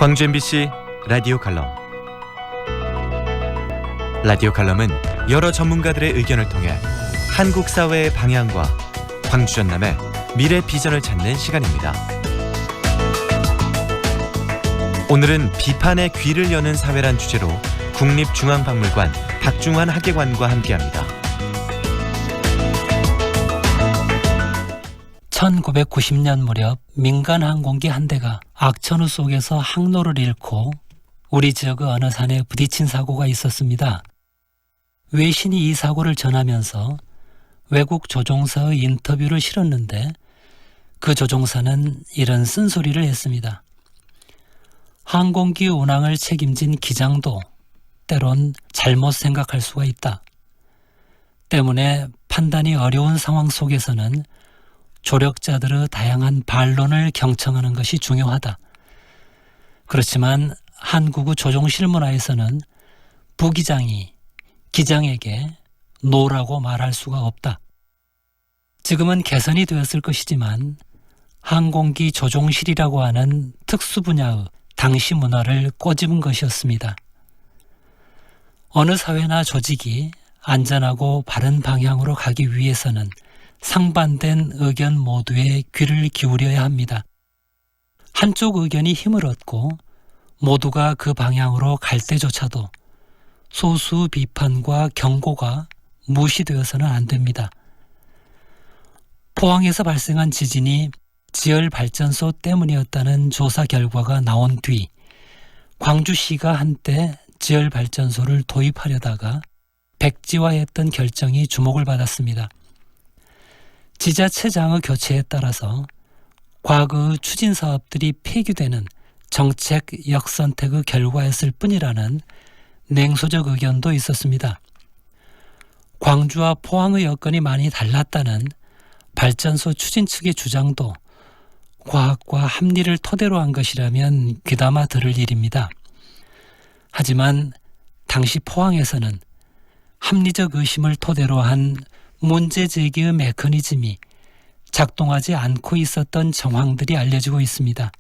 광주 MBC 라디오 칼럼. 라디오 칼럼은 여러 전문가들의 의견을 통해 한국 사회의 방향과 광주 전남의 미래 비전을 찾는 시간입니다. 오늘은 비판의 귀를 여는 사회란 주제로 국립중앙박물관 박중환 학예관과 함께합니다. 1990년 무렵 민간 항공기 한 대가 악천후 속에서 항로를 잃고 우리 지역의 어느 산에 부딪힌 사고가 있었습니다. 외신이 이 사고를 전하면서 외국 조종사의 인터뷰를 실었는데 그 조종사는 이런 쓴소리를 했습니다. 항공기 운항을 책임진 기장도 때론 잘못 생각할 수가 있다. 때문에 판단이 어려운 상황 속에서는 조력자들의 다양한 반론을 경청하는 것이 중요하다. 그렇지만 한국의 조종실 문화에서는 부기장이 기장에게 노라고 말할 수가 없다. 지금은 개선이 되었을 것이지만 항공기 조종실이라고 하는 특수 분야의 당시 문화를 꼬집은 것이었습니다. 어느 사회나 조직이 안전하고 바른 방향으로 가기 위해서는 상반된 의견 모두에 귀를 기울여야 합니다. 한쪽 의견이 힘을 얻고 모두가 그 방향으로 갈 때조차도 소수 비판과 경고가 무시되어서는 안 됩니다. 포항에서 발생한 지진이 지열발전소 때문이었다는 조사 결과가 나온 뒤 광주시가 한때 지열발전소를 도입하려다가 백지화했던 결정이 주목을 받았습니다. 지자체장의 교체에 따라서 과거의 추진 사업들이 폐기되는 정책 역선택의 결과였을 뿐이라는 냉소적 의견도 있었습니다. 광주와 포항의 여건이 많이 달랐다는 발전소 추진 측의 주장도 과학과 합리를 토대로 한 것이라면 귀담아 들을 일입니다. 하지만 당시 포항에서는 합리적 의심을 토대로 한 문제 제기의 메커니즘이 작동하지 않고 있었던 정황들이 알려지고 있습니다.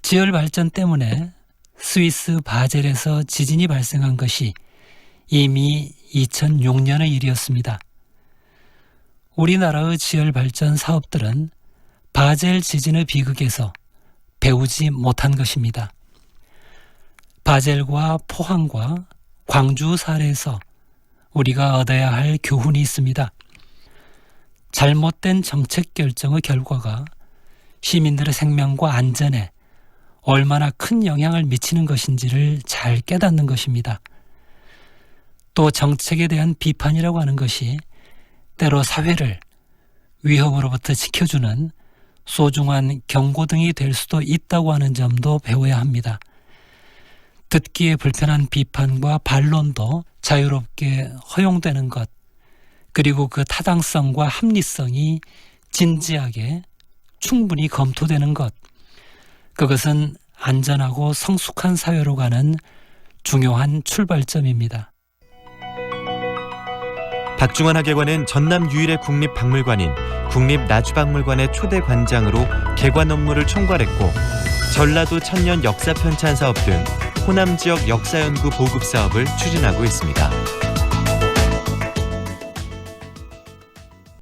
지열 발전 때문에 스위스 바젤에서 지진이 발생한 것이 이미 2006년의 일이었습니다. 우리나라의 지열 발전 사업들은 바젤 지진의 비극에서 배우지 못한 것입니다. 바젤과 포항과 광주 사례에서 우리가 얻어야 할 교훈이 있습니다. 잘못된 정책 결정의 결과가 시민들의 생명과 안전에 얼마나 큰 영향을 미치는 것인지를 잘 깨닫는 것입니다. 또 정책에 대한 비판이라고 하는 것이 때로 사회를 위협으로부터 지켜주는 소중한 경고등이 될 수도 있다고 하는 점도 배워야 합니다. 듣기에 불편한 비판과 반론도 자유롭게 허용되는 것, 그리고 그 타당성과 합리성이 진지하게 충분히 검토되는 것, 그것은 안전하고 성숙한 사회로 가는 중요한 출발점입니다. 박중환 학예관은 전남 유일의 국립박물관인 국립나주박물관의 초대 관장으로 개관 업무를 총괄했고 전라도 천년 역사 편찬 사업 등 호남 지역 역사 연구 보급 사업을 추진하고 있습니다.